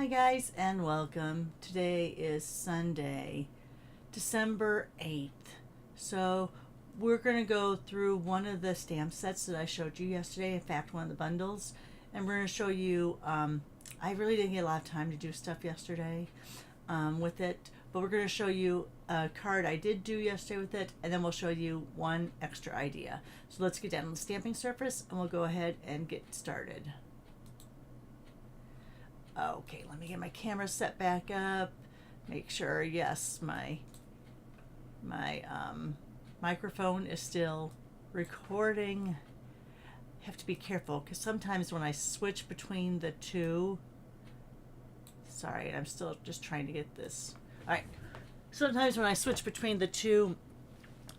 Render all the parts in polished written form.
Hi guys and welcome. Today is Sunday, December 8th. So we're going to go through one of the stamp sets that I showed you yesterday, in fact one of the bundles, and we're going to show you, I really didn't get a lot of time to do stuff yesterday with it, but we're going to show you a card I did do yesterday with it, and then we'll show you one extra idea. So let's get down on the stamping surface and we'll go ahead and get started. Okay, let me get my camera set back up. Make sure, yes, my microphone is still recording. I have to be careful because sometimes when I switch between the two, sorry, I'm still just trying to get this. All right, sometimes when I switch between the two,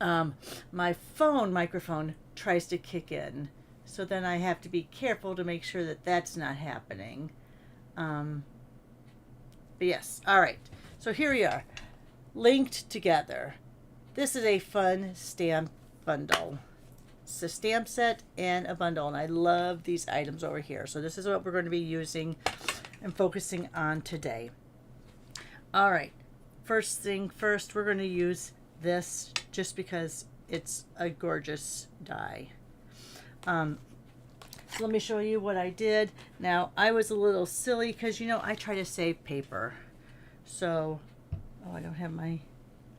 my phone microphone tries to kick in. So then I have to be careful to make sure that that's not happening. But yes, all right. So here we are, linked together. This is a fun stamp bundle. It's a stamp set and a bundle, and I love these items over here. So this is what we're going to be using and focusing on today. All right, first thing first, we're going to use this just because it's a gorgeous die. So let me show you what I did. Now, I was a little silly because, you know, I try to save paper. So, oh, I don't have my,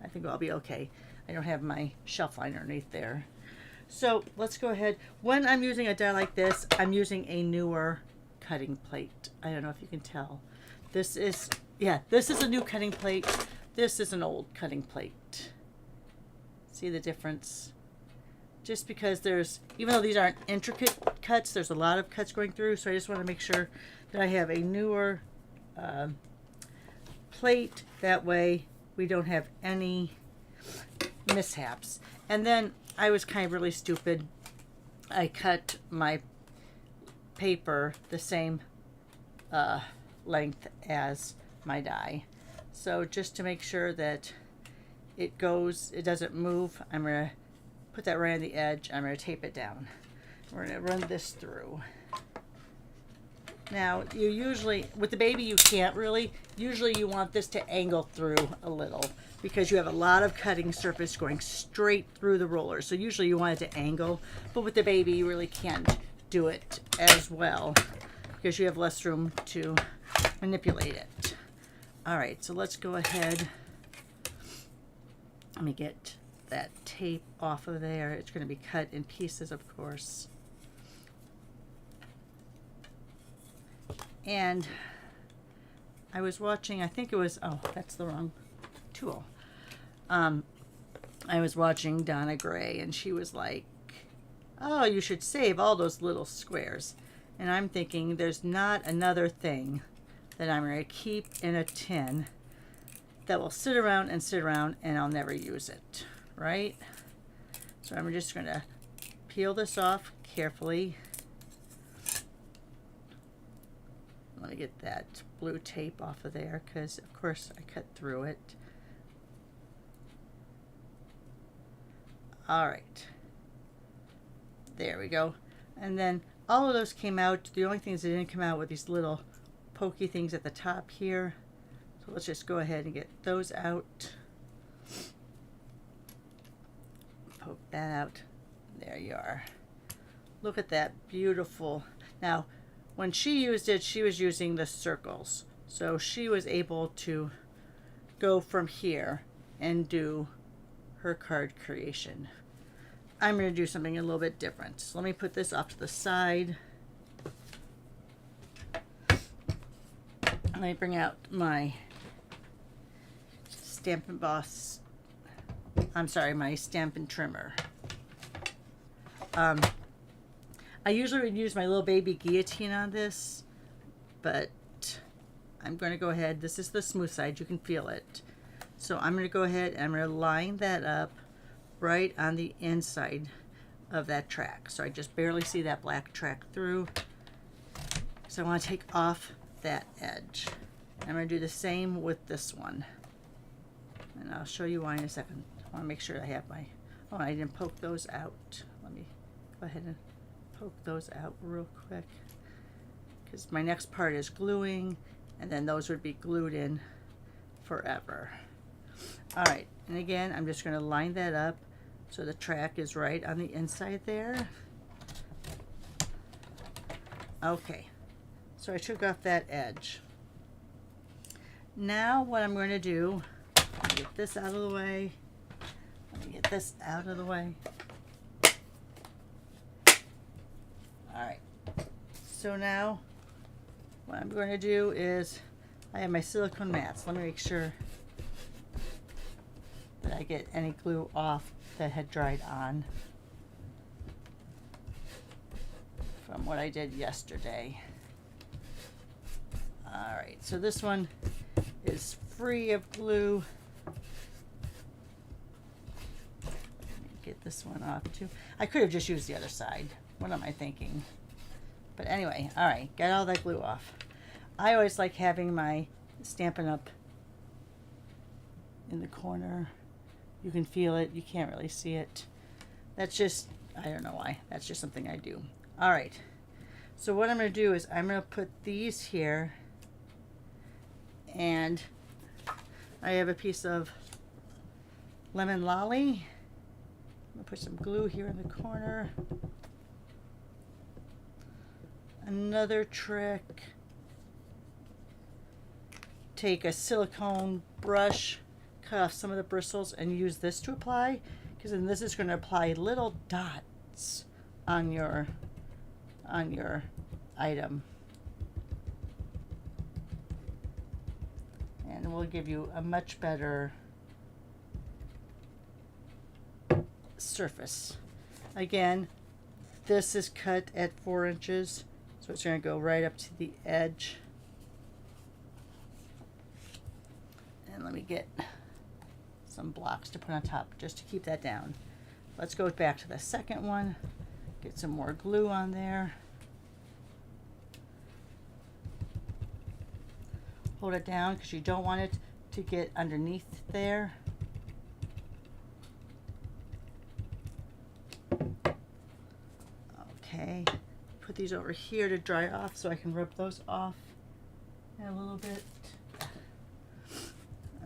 I think I'll be okay. I don't have my shelf liner underneath there. So let's go ahead. When I'm using a die like this, I'm using a newer cutting plate. I don't know if you can tell. This is, yeah, this is a new cutting plate. This is an old cutting plate. See the difference? Just because there's, even though these aren't intricate cuts, there's a lot of cuts going through, so I just want to make sure that I have a newer plate. That way we don't have any mishaps. And then I was kind of really stupid. I cut my paper the same length as my die. So just to make sure that it goes, it doesn't move, I'm going to put that right on the edge. I'm going to tape it down. We're going to run this through. Now, you usually, with the baby you can't really, usually you want this to angle through a little because you have a lot of cutting surface going straight through the roller. So usually you want it to angle, but with the baby you really can't do it as well because you have less room to manipulate it. All right, so let's go ahead. Let me get that tape off of there. It's going to be cut in pieces, of course. And I was watching, I think it was, oh, that's the wrong tool. I was watching Donna Gray, and she was like, oh, you should save all those little squares. And I'm thinking there's not another thing that I'm going to keep in a tin that will sit around and I'll never use it. Right? So I'm just going to peel this off carefully. Let me get that blue tape off of there because of course I cut through it. All right. There we go. And then all of those came out. The only things that didn't come out were these little pokey things at the top here. So let's just go ahead and get those out. Poke that out. There you are. Look at that beautiful. Now, when she used it, she was using the circles. So she was able to go from here and do her card creation. I'm going to do something a little bit different. So let me put this off to the side. Let me bring out my Stampin' Boss. I'm sorry, my Stampin' Trimmer. I usually would use my little baby guillotine on this, but I'm going to go ahead. This is the smooth side. You can feel it. So I'm going to go ahead and I'm going to line that up right on the inside of that track. So I just barely see that black track through. So I want to take off that edge. I'm going to do the same with this one. And I'll show you why in a second. I want to make sure I have my, oh, I didn't poke those out. Let me go ahead and poke those out real quick because my next part is gluing and then those would be glued in forever. All right, and again, I'm just going to line that up so the track is right on the inside there. Okay, so I took off that edge. Now what I'm going to do, get this out of the way. Let me get this out of the way. All right, so now what I'm going to do is, I have my silicone mats. Let me make sure that I get any glue off that had dried on from what I did yesterday. All right, so this one is free of glue. Let me get this one off too. I could have just used the other side. What am I thinking? But anyway, all right, get all that glue off. I always like having my Stampin' Up! In the corner. You can feel it. You can't really see it. That's just, I don't know why. That's just something I do. All right. So what I'm going to do is I'm going to put these here. And I have a piece of lemon lolly. I'm going to put some glue here in the corner. Another trick. Take a silicone brush, cut off some of the bristles, and use this to apply, because then this is going to apply little dots on your item, and will give you a much better surface. Again, this is cut at 4 inches, so it's going to go right up to the edge. And let me get some blocks to put on top just to keep that down. Let's go back to the second one. Get some more glue on there. Hold it down because you don't want it to get underneath there. Okay, put these over here to dry off so I can rub those off in a little bit.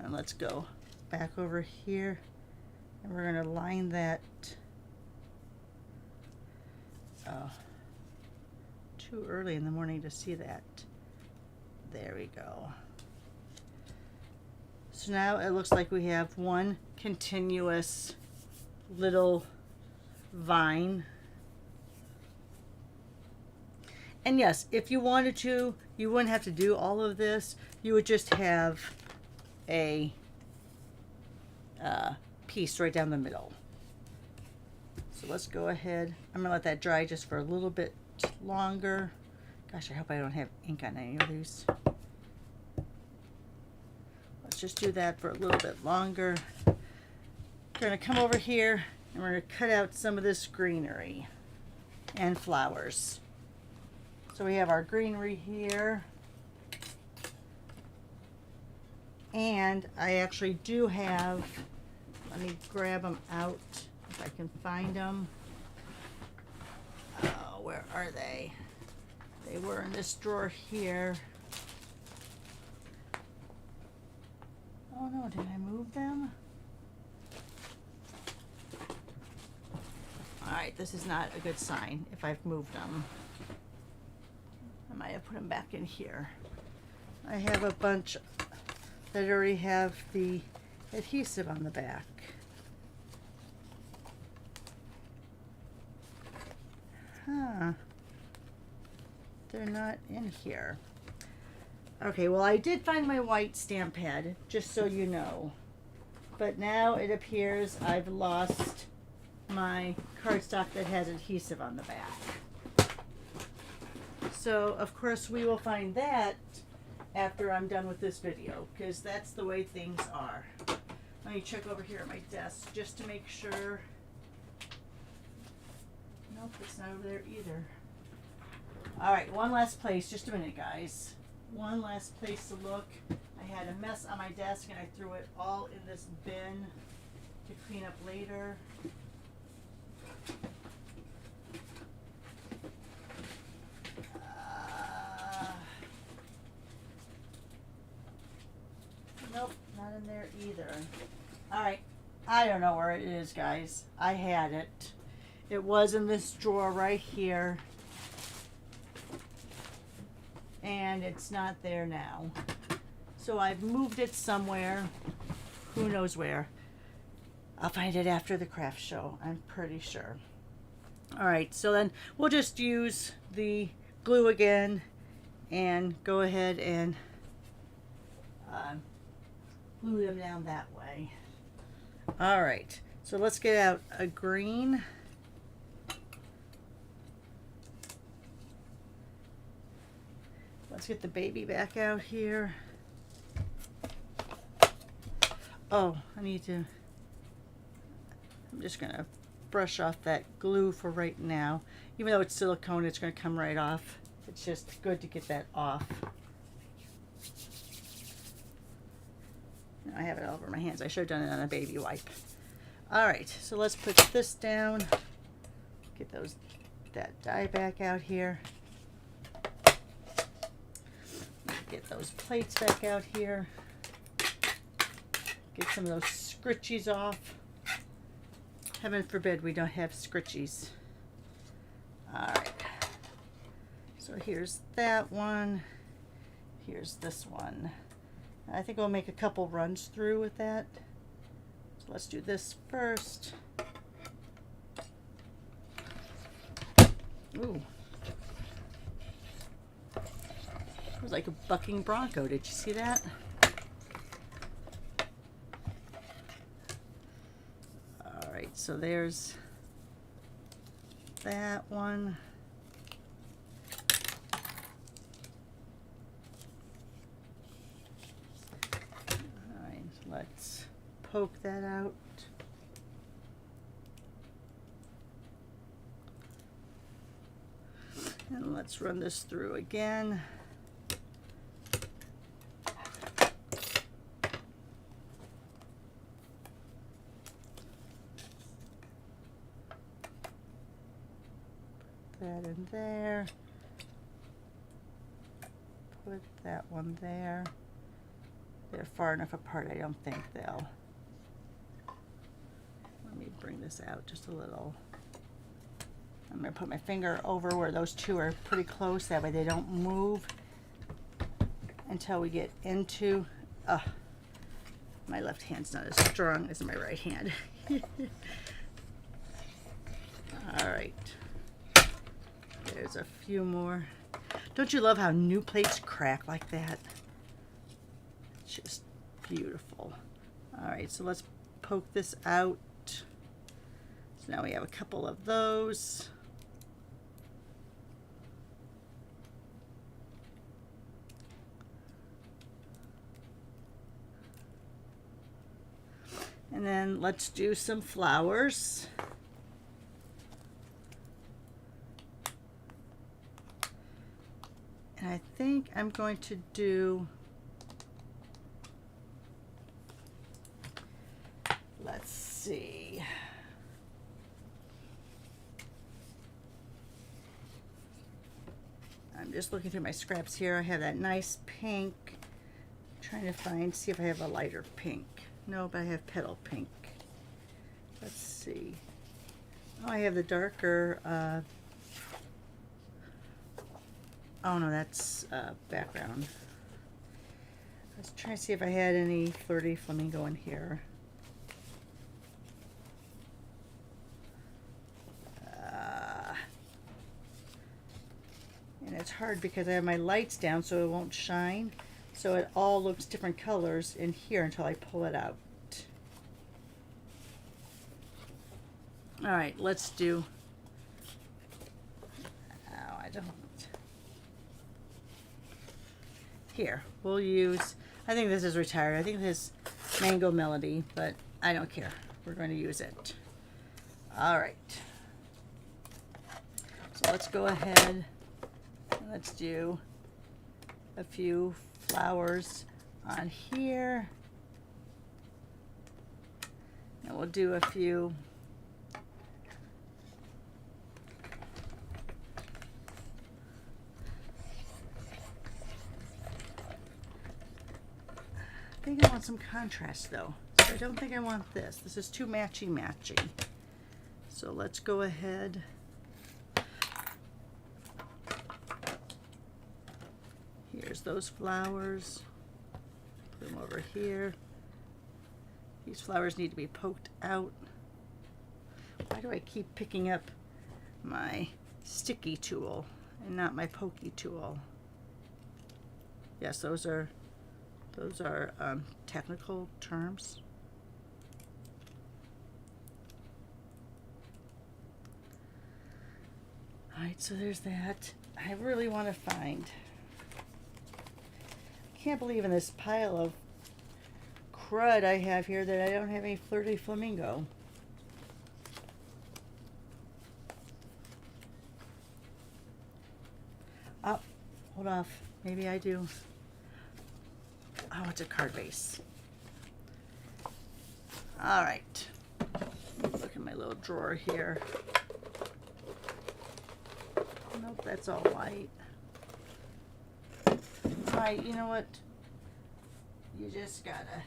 And let's go back over here, and we're going to line that. Oh, too early in the morning to see that. There we go. So now it looks like we have one continuous little vine. And yes, if you wanted to, you wouldn't have to do all of this. You would just have a piece right down the middle. So let's go ahead. I'm gonna let that dry just for a little bit longer. Gosh, I hope I don't have ink on any of these. Let's just do that for a little bit longer. We're gonna come over here and we're gonna cut out some of this greenery and flowers. So we have our greenery here. And I actually do have, let me grab them out if I can find them. Oh, where are they? They were in this drawer here. Oh no, did I move them? Alright, this is not a good sign if I've moved them. I might have put them back in here. I have a bunch that already have the adhesive on the back. Huh. They're not in here. Okay, well I did find my white stamp pad, just so you know. But now it appears I've lost my cardstock that has adhesive on the back. So, of course, we will find that after I'm done with this video, because that's the way things are. Let me check over here at my desk just to make sure. Nope, it's not over there either. Alright, one last place. Just a minute, guys. One last place to look. I had a mess on my desk and I threw it all in this bin to clean up later. Nope, not in there either. All right, I don't know where it is, guys. I had it. It was in this drawer right here. And it's not there now. So I've moved it somewhere. Who knows where. I'll find it after the craft show, I'm pretty sure. All right, so then we'll just use the glue again and go ahead and glue them down that way. All right, so let's get out a green. Let's get the baby back out here. Oh, I'm just gonna brush off that glue for right now. Even though it's silicone, it's gonna come right off. It's just good to get that off. I have it all over my hands. I should have done it on a baby wipe. All right, so let's put this down. Get that dye back out here. Get those plates back out here. Get some of those scritchies off. Heaven forbid we don't have scritchies. All right. So here's that one. Here's this one. I think we'll make a couple runs through with that. So let's do this first. Ooh. It was like a bucking bronco. Did you see that? All right, so there's that one. All right, let's poke that out. And let's run this through again. That in there. Put that one there. They're far enough apart, I don't think they'll. Let me bring this out just a little. I'm going to put my finger over where those two are pretty close, that way they don't move until we get into. My left hand's not as strong as my right hand. All right. There's a few more. Don't you love how new plates crack like that? It's just beautiful. All right, so let's poke this out. So now we have a couple of those. And then let's do some flowers. And I think I'm going to do, let's see. I'm just looking through my scraps here. I have that nice pink. I'm trying to see if I have a lighter pink. No, but I have petal pink. Let's see. Oh, I have the darker, oh no, that's background. Let's try to see if I had any Flirty Flamingo in here. And it's hard because I have my lights down so it won't shine. So it all looks different colors in here until I pull it out. All right, let's do, oh, I don't. Here, we'll use, I think this is retired. I think this is Mango Melody, but I don't care. We're going to use it. All right. So let's go ahead and let's do a few flowers on here. And we'll do a few think I want some contrast though. So I don't think I want this. This is too matchy-matchy. So let's go ahead. Here's those flowers. Put them over here. These flowers need to be poked out. Why do I keep picking up my sticky tool and not my pokey tool? Yes, those are technical terms. All right, so there's that. I really want to find. I can't believe in this pile of crud I have here that I don't have any Flirty Flamingo. Oh, hold off. Maybe I do. Oh, it's a card base. All right. Look at my little drawer here. Nope, that's all white. All right, you know what? You just gotta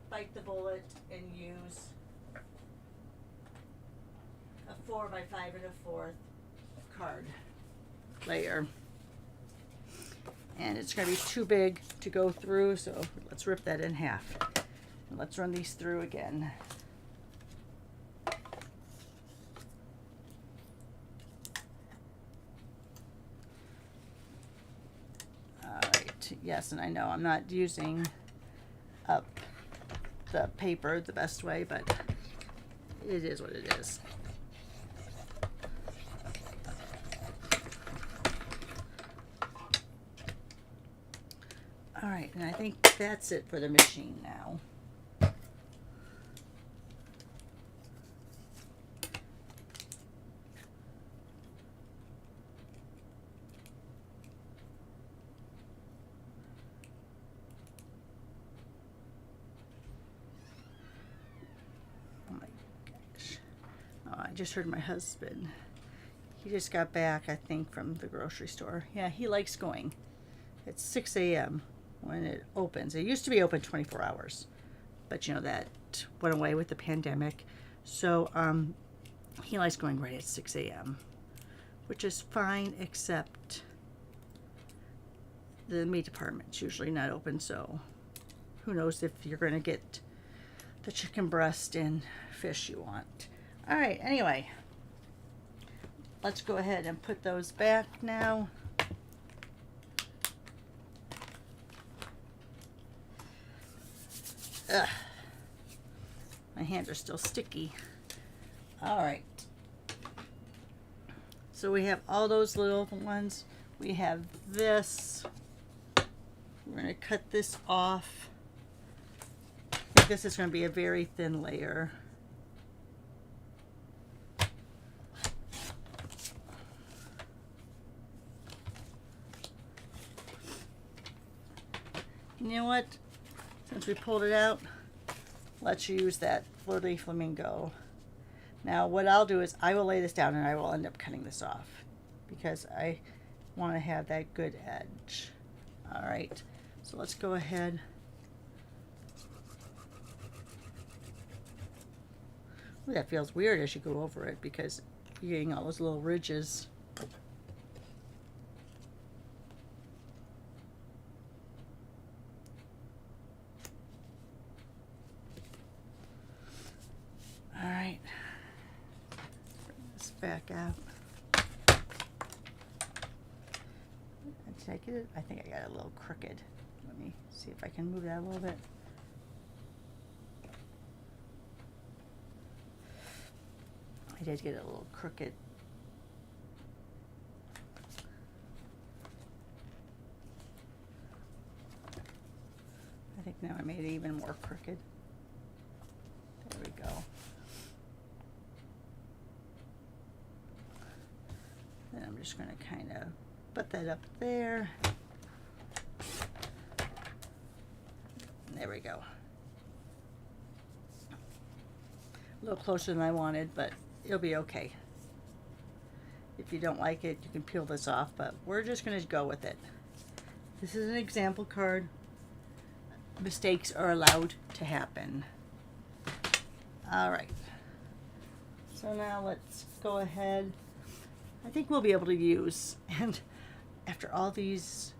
bite the bullet and use a 4x5 1/4 card layer. And it's going to be too big to go through, so let's rip that in half. And let's run these through again. Alright, yes, and I know I'm not using up the paper the best way, but it is what it is. All right, and I think that's it for the machine now. Oh my gosh. Oh, I just heard my husband. He just got back, I think, from the grocery store. Yeah, he likes going. It's 6 a.m. when it opens. It used to be open 24 hours, but you know, that went away with the pandemic. So he likes going right at 6 a.m., which is fine, except the meat department's usually not open, so who knows if you're going to get the chicken breast and fish you want. All right, anyway, let's go ahead and put those back now. Ugh. My hands are still sticky. All right. So we have all those little ones. We have this. We're going to cut this off. I think this is going to be a very thin layer. You know what? Since we pulled it out, let's use that Flirty Flamingo. Now what I'll do is I will lay this down and I will end up cutting this off because I want to have that good edge. All right, so let's go ahead. Ooh, that feels weird as you go over it because you're getting all those little ridges. All right, bring this back out. Did I get it? I think I got it a little crooked. Let me see if I can move that a little bit. I did get it a little crooked. I think now I made it even more crooked. There we go. Then I'm just going to kind of put that up there. There we go. A little closer than I wanted, but it'll be okay. If you don't like it, you can peel this off, but we're just going to go with it. This is an example card. mistakes are allowed to happen. All right. So now let's go ahead. I think we'll be able to use, and after all these,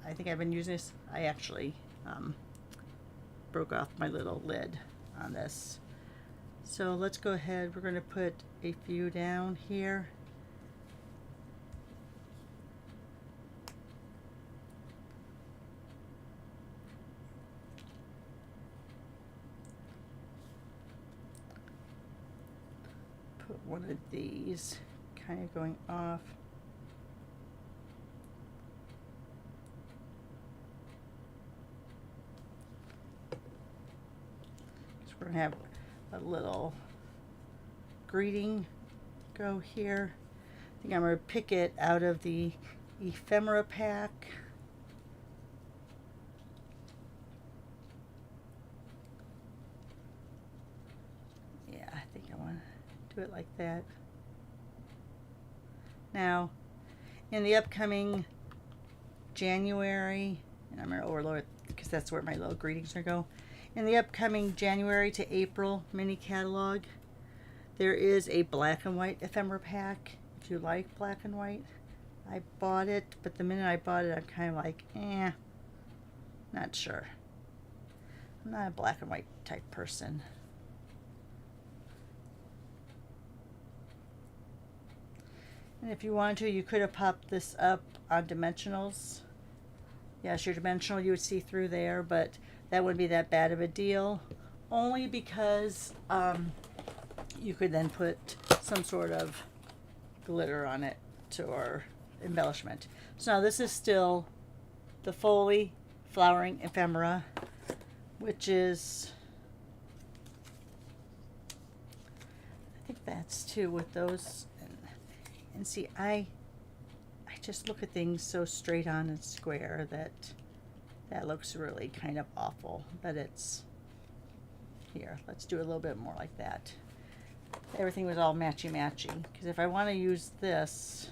I think I've been using this, I actually broke off my little lid on this. So let's go ahead, we're going to put a few down here. Put one of these kind of going off. So we're going to have a little greeting go here. I think I'm going to pick it out of the ephemera pack. Yeah, I think I want to do it like that. Now, in the upcoming January, and I'm going to overload it because that's where my little greetings are going. In the upcoming January to April mini catalog, there is a black and white ephemera pack. If you like black and white, I bought it, but the minute I bought it, I'm kind of like, not sure. I'm not a black and white type person. And if you want to, you could have popped this up on dimensionals. Yes, your dimensional you would see through there, but that wouldn't be that bad of a deal. Only because you could then put some sort of glitter on it or embellishment. So now this is still the Foley Flowering Ephemera, which is, I think that's two with those. And see, I just look at things so straight on and square that looks really kind of awful. But it's, here, let's do a little bit more like that. Everything was all matchy-matchy. Because if I want to use this,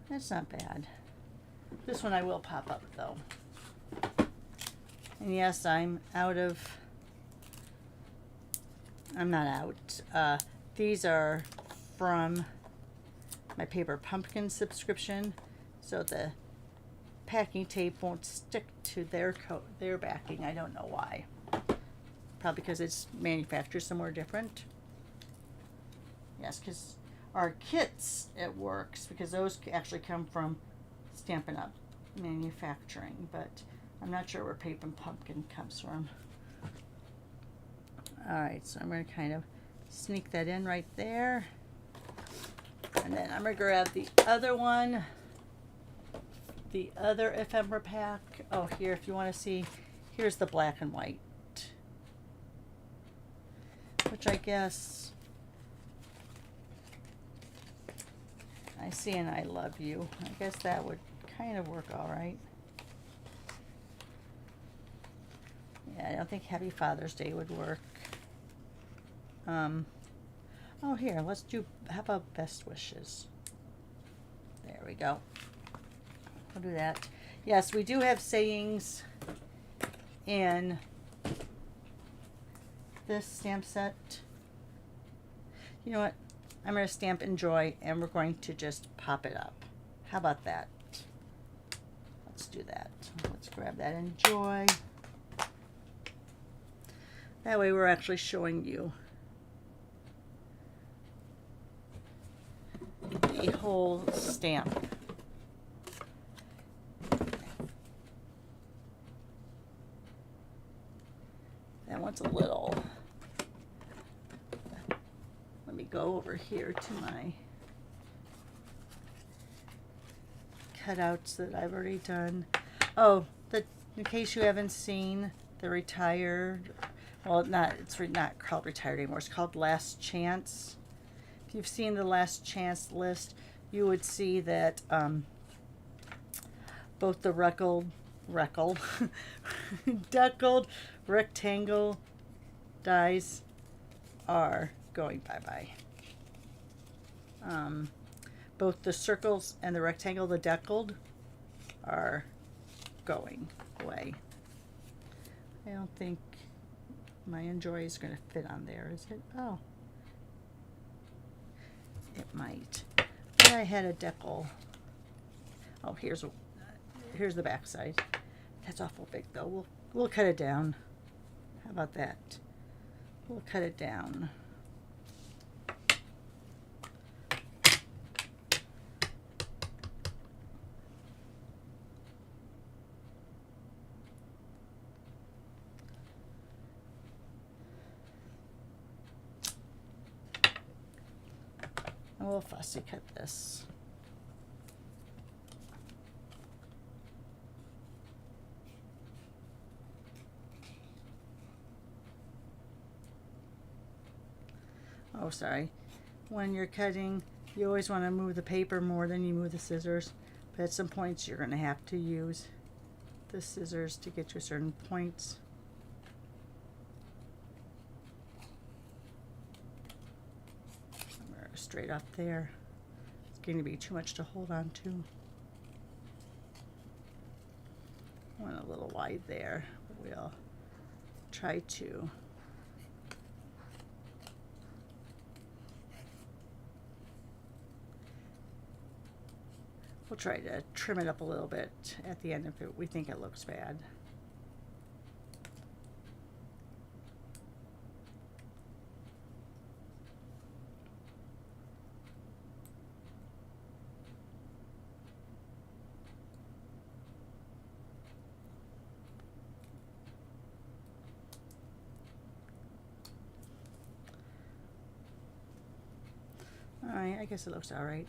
that's not bad. This one I will pop up though. And yes, I'm not out. These are from my Paper Pumpkin subscription, so the packing tape won't stick to their backing. I don't know why. Probably because it's manufactured somewhere different. Yes, because our kits, it works, because those actually come from Stampin' Up! Manufacturing, but I'm not sure where Paper Pumpkin comes from. Alright, so I'm going to kind of sneak that in right there. And then I'm going to grab the other one, the other ephemera pack. Oh, here, if you want to see, here's the black and white, which I guess, I see and I love you. I guess that would kind of work all right. Yeah, I don't think Happy Father's Day would work. Oh, here, let's do, how about Best Wishes? There we go. We'll do that. Yes, we do have sayings in this stamp set. You know what? I'm going to stamp Enjoy, and we're going to just pop it up. How about that? Let's do that. Let's grab that Enjoy. That way we're actually showing you the whole stamp. That one's a little, let me go over here to my cutouts that I've already done. Oh, in case you haven't seen the retired, well, it's not called Retired anymore. It's called Last Chance. If you've seen the Last Chance list, you would see that both the deckled rectangle dies are going bye-bye. both the circles and the rectangle, the deckled, are going away. I don't think my Enjoy is going to fit on there, is it? Oh. It might. But I had a decal. Oh, here's the back side. That's awful big though. We'll cut it down. How about that? We'll cut it down. And we'll fussy cut this. Oh, sorry. When you're cutting, you always want to move the paper more than you move the scissors. But at some points, you're going to have to use the scissors to get to certain points. Straight up there. It's going to be too much to hold on to. Went a little wide there, but we'll try to. We'll try to trim it up a little bit at the end if we think it looks bad. Alright, I guess it looks alright.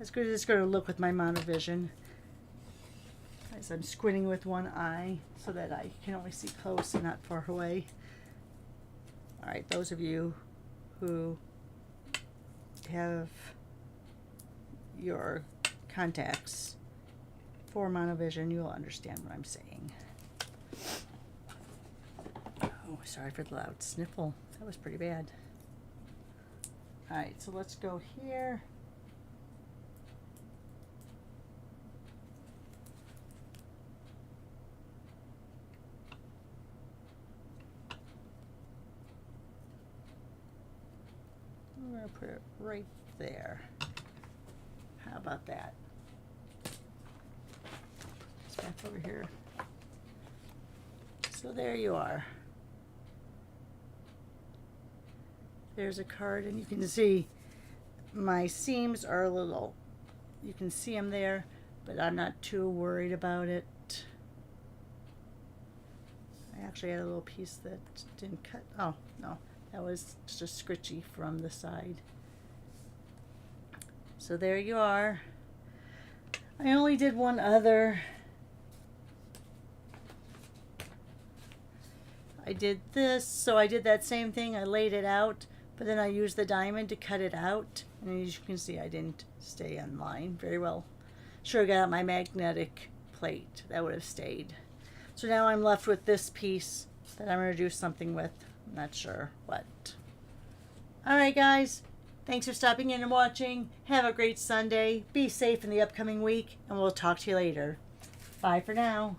As good as it's going to look with my monovision. As I'm squinting with one eye so that I can only see close and not far away. Alright, those of you who have your contacts for monovision, you'll understand what I'm saying. Oh, sorry for the loud sniffle. That was pretty bad. Alright, so let's go here. I'm going to put it right there. How about that? It's back over here. So there you are. There's a card, and you can see my seams are a little, you can see them there, but I'm not too worried about it. I actually had a little piece that didn't cut. Oh, no, that was just scritchy from the side. So there you are. I only did one other. I did this, so I did that same thing. I laid it out, but then I used the diamond to cut it out. And as you can see, I didn't stay on line very well. Sure, got out my magnetic plate. That would have stayed. So now I'm left with this piece that I'm going to do something with. I'm not sure what. Alright guys, thanks for stopping in and watching. Have a great Sunday. Be safe in the upcoming week, and we'll talk to you later. Bye for now.